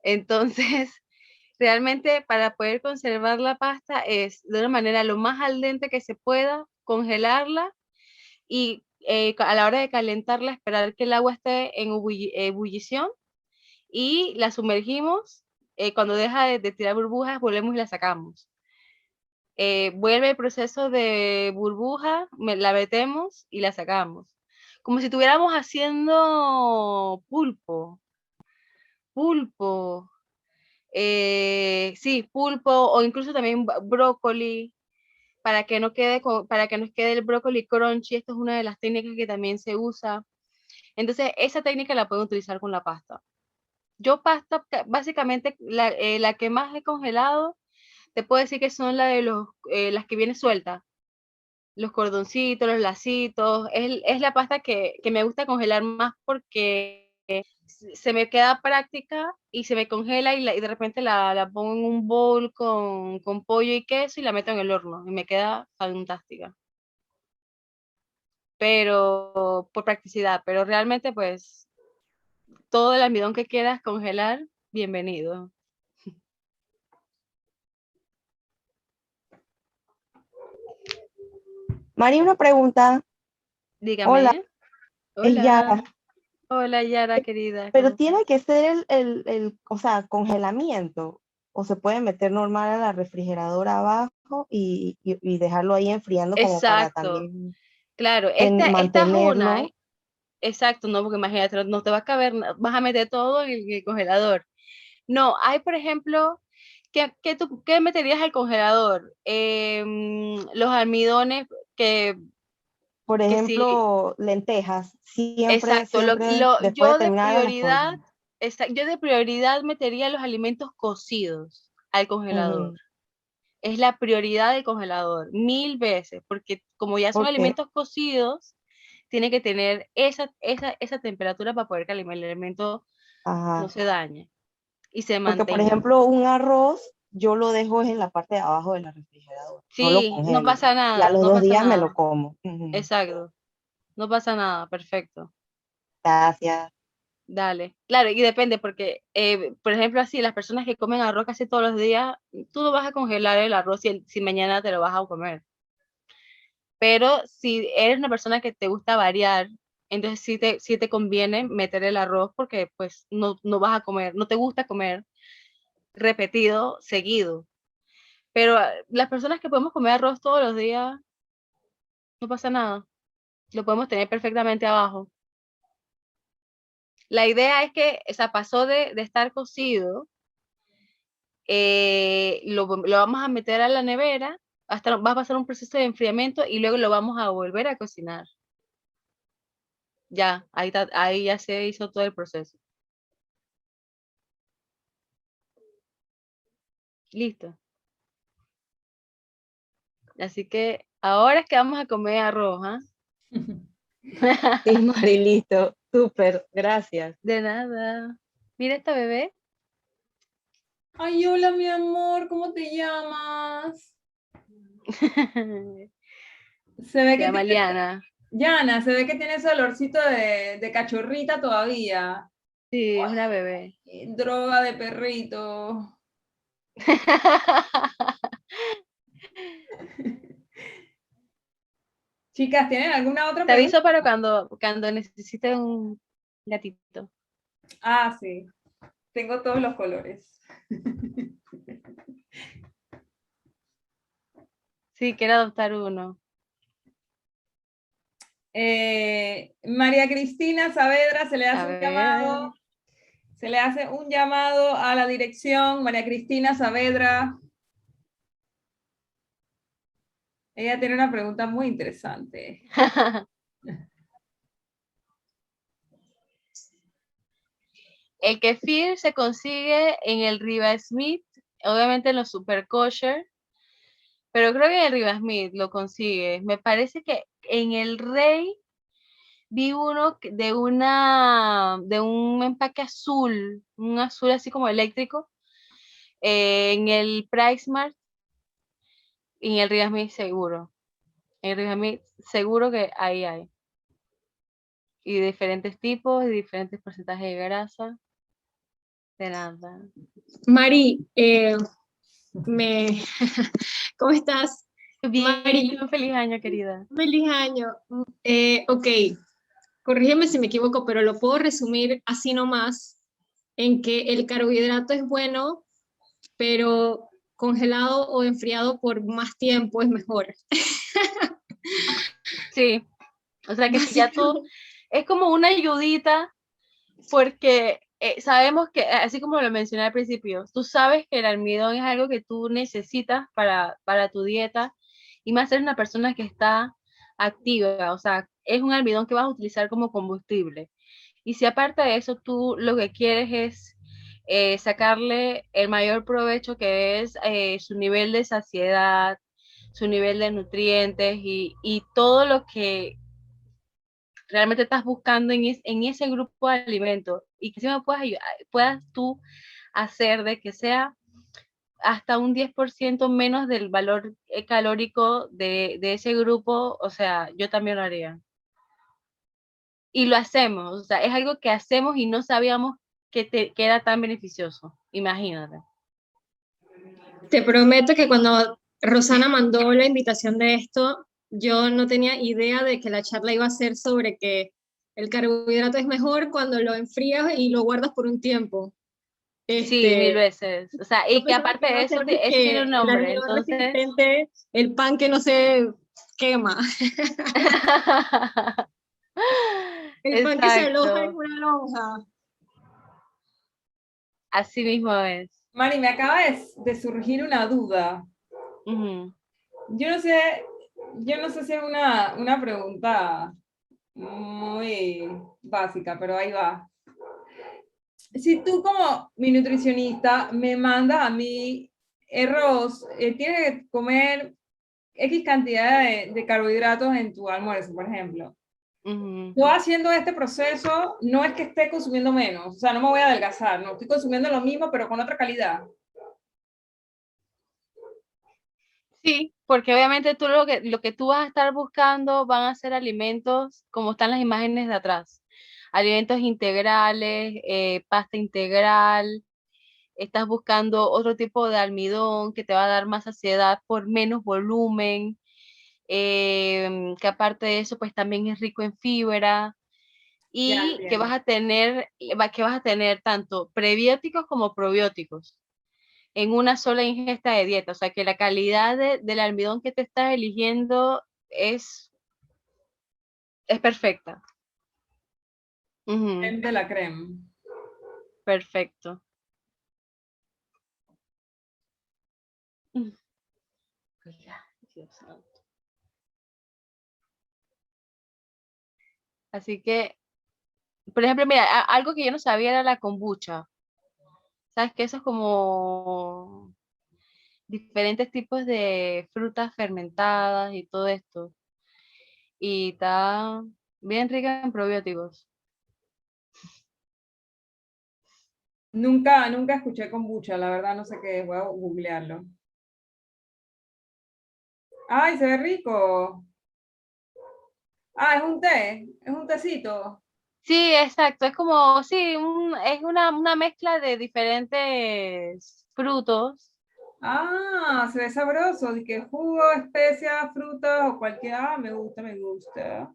Entonces, realmente para poder conservar la pasta es de una manera lo más al dente que se pueda, congelarla y a la hora de calentarla, esperar que el agua esté en ebullición y la sumergimos. Cuando deja de tirar burbujas, volvemos y la sacamos. Vuelve el proceso de burbuja, la metemos y la sacamos. Como si estuviéramos haciendo pulpo, sí, pulpo o incluso también brócoli, para que nos quede el brócoli crunchy. Esto es una de las técnicas que también se usa. Entonces, esa técnica la pueden utilizar con la pasta. Yo pasta, básicamente, la que más he congelado, te puedo decir que son las que vienen sueltas, los cordoncitos, los lacitos. Es la pasta que me gusta congelar más porque se me queda práctica y se me congela y de repente la pongo en un bowl con pollo y queso y la meto en el horno y me queda fantástica. Pero por practicidad, pero realmente pues todo el almidón que quieras congelar, bienvenido. Mari, una pregunta. Hola, Dígame. es Hola, Yara, hola Yara querida, ¿cómo pero estás? tiene que ser o sea, congelamiento, o se puede meter normal a la refrigeradora abajo y dejarlo ahí enfriando como para Exacto, también claro, esta es una, mantenerlo. exacto, no, porque imagínate, no te va a caber, vas a meter todo en el congelador. No, hay, por ejemplo, ¿qué meterías al congelador? Los almidones Por que sí, ejemplo, lentejas, siempre, exacto, siempre después de terminar las cosas. yo de prioridad metería los alimentos cocidos al congelador. Ujú. Es la prioridad del congelador, mil veces, porque como ya son Porque, alimentos cocidos, tiene que tener esa temperatura para poder que el alimento no ajá, se dañe y se porque por mantenga. ejemplo, un arroz yo lo dejo en la parte de abajo de la refrigeradora, no lo Sí, no congelo. pasa Y a nada, los no dos pasa días me lo nada. como. Ujú. Exacto, no pasa nada, perfecto. Gracias. Dale. Claro, y depende, porque, por ejemplo, así, las personas que comen arroz casi todos los días, tú no vas a congelar el arroz si mañana te lo vas a comer. Pero si eres una persona que te gusta variar, entonces sí te conviene meter el arroz porque pues no vas a comer, no te gusta comer repetido, seguido. Pero las personas que podemos comer arroz todos los días, no pasa nada, lo podemos tener perfectamente abajo. La idea es que, o sea, pasó de estar cocido, lo vamos a meter a la nevera, va a pasar un proceso de enfriamiento y luego lo vamos a volver a cocinar. Ya, ahí ya se hizo todo el proceso. Listo. Así que ahora es que vamos a comer arroz, ¿ah? Sí, Mari, listo. Súper, gracias. De nada. Mira esta bebé. Ay, hola, mi amor, ¿cómo te llamas? Se Se ve que llama tienes, Liana. Yana, se ve que tiene ese olorcito de cachorrita todavía. Sí, es una bebé. Droga de perrito. Chicas, ¿tienen alguna otra Te pregunta? aviso para cuando necesites un gatito. Ah, sí, tengo todos los colores. Sí, quiero adoptar uno. María Cristina Saavedra, se le hace A un ver. llamado. Se le hace un llamado a la dirección. María Cristina Saavedra. Ella tiene una pregunta muy interesante. El kefir se consigue en el Riva Smith, obviamente en los super kosher, pero creo que en el Riva Smith lo consigue. Me parece que en el Rey vi uno de un empaque azul, un azul así como eléctrico, en el PriceMart y en el Riva Smith seguro. En el Riva Smith seguro que ahí hay. Y de diferentes tipos, y diferentes porcentajes de grasa. De nada. Mari, me... ¿cómo estás? Bien, Mari, un feliz año, querida. feliz año. Ok, corrígeme si me equivoco, pero lo puedo resumir así nomás, en que el carbohidrato es bueno, pero congelado o enfriado por más tiempo es mejor. Sí, o sea que si ya tú, es como una ayudita, porque sabemos que, así como lo mencioné al principio, tú sabes que el almidón es algo que tú necesitas para tu dieta, y más ser una persona que está activa, o sea, es un almidón que vas a utilizar como combustible. Y si aparte de eso tú lo que quieres es sacarle el mayor provecho, que es su nivel de saciedad, su nivel de nutrientes y todo lo que realmente estás buscando en ese grupo de alimentos, y que si me puedas tú hacer de que sea hasta un 10% menos del valor calórico de ese grupo, o sea, yo también lo haría. Y lo hacemos, o sea, es algo que hacemos y no sabíamos que era tan beneficioso, imagínate. Te prometo que cuando Rosana mandó la invitación de esto, yo no tenía idea de que la charla iba a ser sobre que el carbohidrato es mejor cuando lo enfrías y lo guardas por un tiempo. Sí, mil Este, veces. O sea, yo y que pensaba aparte que iba de a eso, ser eso tiene que un el nombre, almidón entonces... resistente, el pan que no se quema, el pan que se aloja en Exacto, una lonja. así mismo es. Mari, me acaba de surgir una duda. Ujú. Yo no sé, yo no sé si es una pregunta muy básica, pero ahí va. Si tú como mi nutricionista me mandas a mí arroz, tienes que comer X cantidad de carbohidratos en tu almuerzo, por ejemplo. Ujú. Yo haciendo este proceso no es que esté consumiendo menos, o sea, no me voy a adelgazar, no, estoy consumiendo lo mismo, pero con otra calidad. Sí, porque obviamente tú lo que tú vas a estar buscando van a ser alimentos, como están las imágenes de atrás, alimentos integrales, pasta integral, estás buscando otro tipo de almidón que te va a dar más saciedad por menos volumen, que aparte de eso, pues también es rico en fibra, Ya y entiendo. que vas a tener tanto prebióticos como probióticos en una sola ingesta de dieta. O sea que la calidad del almidón que te estás eligiendo es perfecta. Ujú, De la crema. perfecto. Mm, ya, Dios santo. Así que, por ejemplo, mira, algo que yo no sabía era la kombucha. ¿Sabes que eso es como diferentes tipos de frutas fermentadas y todo esto? Y está bien rica en probióticos. Nunca escuché kombucha, la verdad no sé qué es, voy a googlearlo. ¡Ay, se ve rico! Ah, es un tecito. Sí, exacto, es como, sí, es una mezcla de diferentes frutos. Ah, se ve sabroso, de que jugo, especias, frutas o cualquier. Ah, me gusta, me gusta.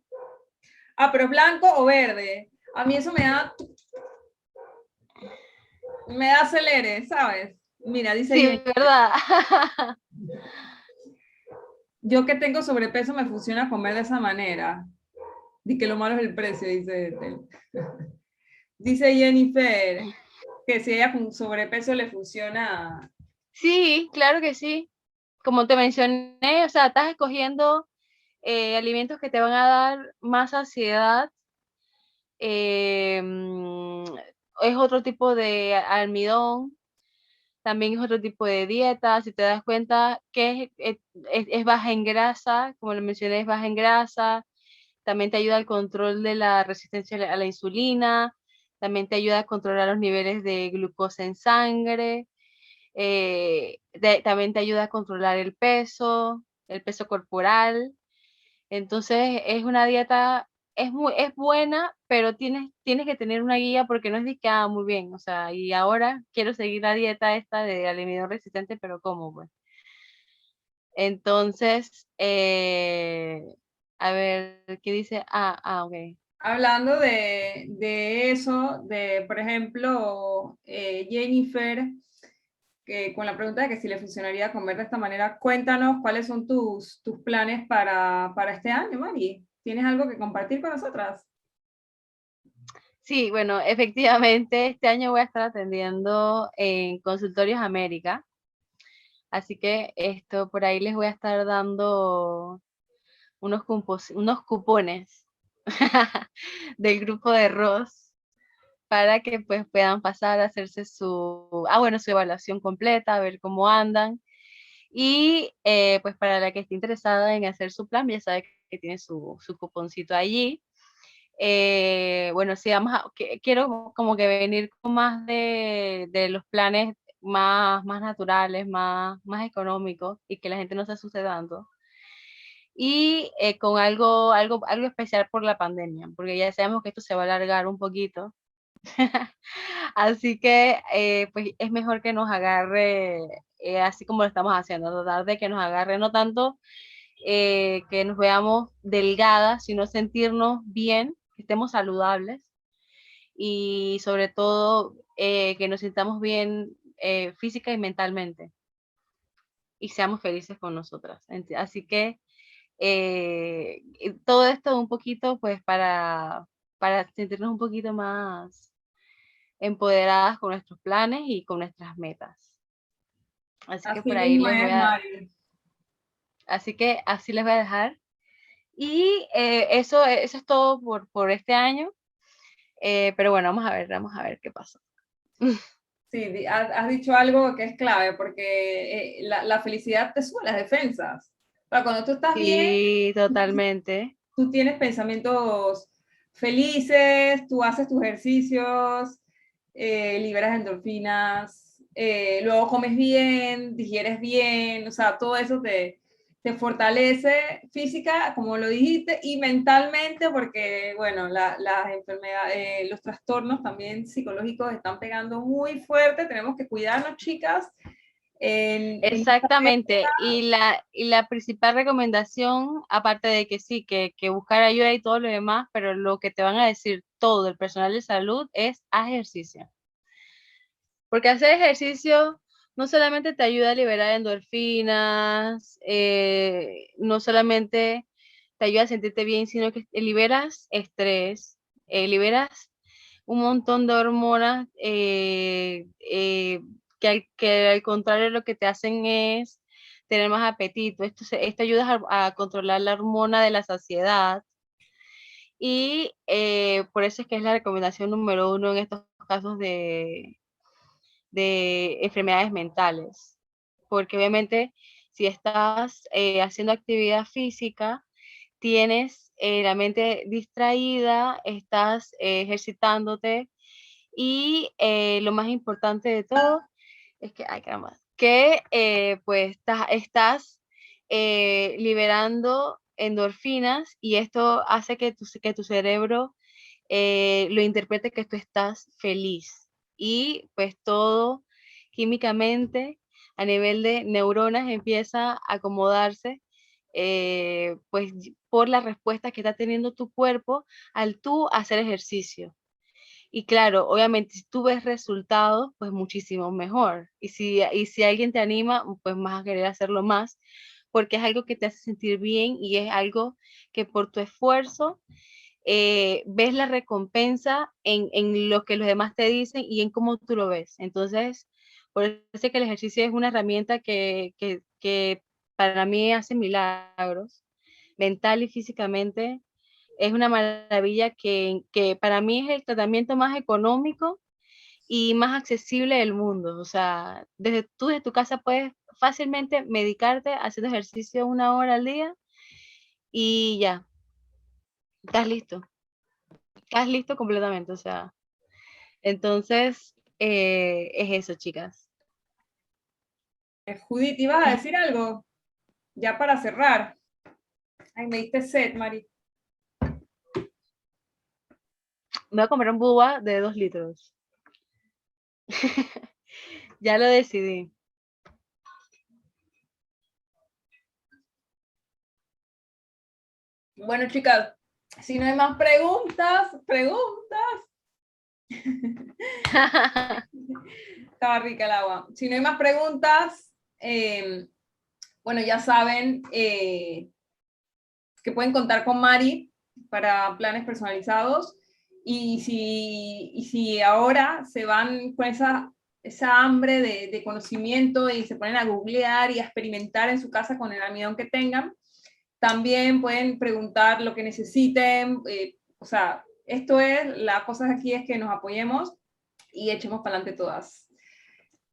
Ah, pero blanco o verde. A mí eso me da acelere, ¿sabes? Mira, dice Sí, Jun. ¿verdad? yo que tengo sobrepeso me funciona comer de esa manera. Di que lo malo es el precio, dice Ethel. Dice Jennifer que si ella con sobrepeso le funciona. Sí, claro que sí. Como te mencioné, o sea, estás escogiendo alimentos que te van a dar más saciedad. Es otro tipo de almidón, también es otro tipo de dieta. Si te das cuenta que es baja en grasa, como lo mencioné, es baja en grasa. También te ayuda al control de la resistencia a la insulina. También te ayuda a controlar los niveles de glucosa en sangre. También te ayuda a controlar el peso corporal. Entonces es una dieta, es buena, pero tienes que tener una guía porque no es de que, muy bien, o sea, y ahora quiero seguir la dieta esta de almidón resistente, pero ¿cómo, pues? Entonces, a ver, ¿qué dice? Ok. Hablando de eso, de, por ejemplo, Jennifer, que con la pregunta de que si le funcionaría comer de esta manera, cuéntanos cuáles son tus planes para este año, Mari. ¿Tienes algo que compartir con nosotras? Sí, bueno, efectivamente, este año voy a estar atendiendo en Consultorios América, así que esto por ahí les voy a estar dando unos cupones del grupo de Ross para que pues puedan pasar a hacerse su evaluación completa, a ver cómo andan. Y pues para la que esté interesada en hacer su plan, ya sabe que tiene su cuponcito allí. Bueno, sí, quiero como que venir con más de los planes más naturales, más económicos y que la gente no se asuste tanto. Y con algo especial por la pandemia, porque ya sabemos que esto se va a alargar un poquito. Así que pues es mejor que nos agarre así como lo estamos haciendo, tratar de que nos agarre no tanto que nos veamos delgadas, sino sentirnos bien, que estemos saludables y sobre todo que nos sintamos bien física y mentalmente y seamos felices con nosotras. Así que todo esto un poquito pues para sentirnos un poquito más empoderadas con nuestros planes y con nuestras metas. Así que Así por ahí mismo les voy es, a, Mari. así que así les voy a dejar. Y eso es todo por este año. Pero bueno, vamos a ver qué pasa. Sí, has dicho algo que es clave, porque la felicidad te sube las defensas. O sea, cuando tú estás bien, Sí, totalmente. tú tienes pensamientos felices, tú haces tus ejercicios, liberas endorfinas, luego comes bien, digieres bien, o sea, todo eso te fortalece física, como lo dijiste, y mentalmente, porque, bueno, las enfermedades, los trastornos también psicológicos están pegando muy fuerte, tenemos que cuidarnos, chicas, en esta época. Exactamente. Y la principal recomendación, aparte de que sí, que buscar ayuda y todo lo demás, pero lo que te van a decir todo el personal de salud es haz ejercicio. Porque hacer ejercicio no solamente te ayuda a liberar endorfinas, no solamente te ayuda a sentirte bien, sino que liberas estrés, liberas un montón de hormonas que al contrario lo que te hacen es tener más apetito. Esto ayuda a controlar la hormona de la saciedad y por eso es que es la recomendación número uno en estos casos de enfermedades mentales, porque obviamente si estás haciendo actividad física, tienes la mente distraída, estás ejercitándote y lo más importante de todo es que, ay caramba, que pues estás liberando endorfinas y esto hace que tu cerebro lo interprete que tú estás feliz y pues todo químicamente a nivel de neuronas empieza a acomodarse pues por la respuesta que está teniendo tu cuerpo al tú hacer ejercicio. Y claro, obviamente si tú ves resultados, pues muchísimo mejor. Y si alguien te anima, pues vas a querer hacerlo más, porque es algo que te hace sentir bien y es algo que por tu esfuerzo ves la recompensa en lo que los demás te dicen y en cómo tú lo ves. Entonces, por eso es que el ejercicio es una herramienta que para mí hace milagros, mental y físicamente. Es una maravilla que para mí es el tratamiento más económico y más accesible del mundo. O sea, desde tu casa puedes fácilmente medicarte haciendo ejercicio 1 hora al día y ya, estás listo. Estás listo completamente, o sea. Entonces, es eso, chicas. Judith, ¿ibas a decir algo? Ya para cerrar. Ay, me diste sed, Mari. Me voy a comer un buba de 2 litros. Ya lo decidí. Bueno, chicas, si no hay más preguntas. Estaba rica el agua. Si no hay más preguntas, bueno, ya saben que pueden contar con Mari para planes personalizados. Y si ahora se van con esa hambre de conocimiento y se ponen a googlear y a experimentar en su casa con el almidón que tengan, también pueden preguntar lo que necesiten. O sea, esto es, la cosa aquí es que nos apoyemos y echemos para adelante todas.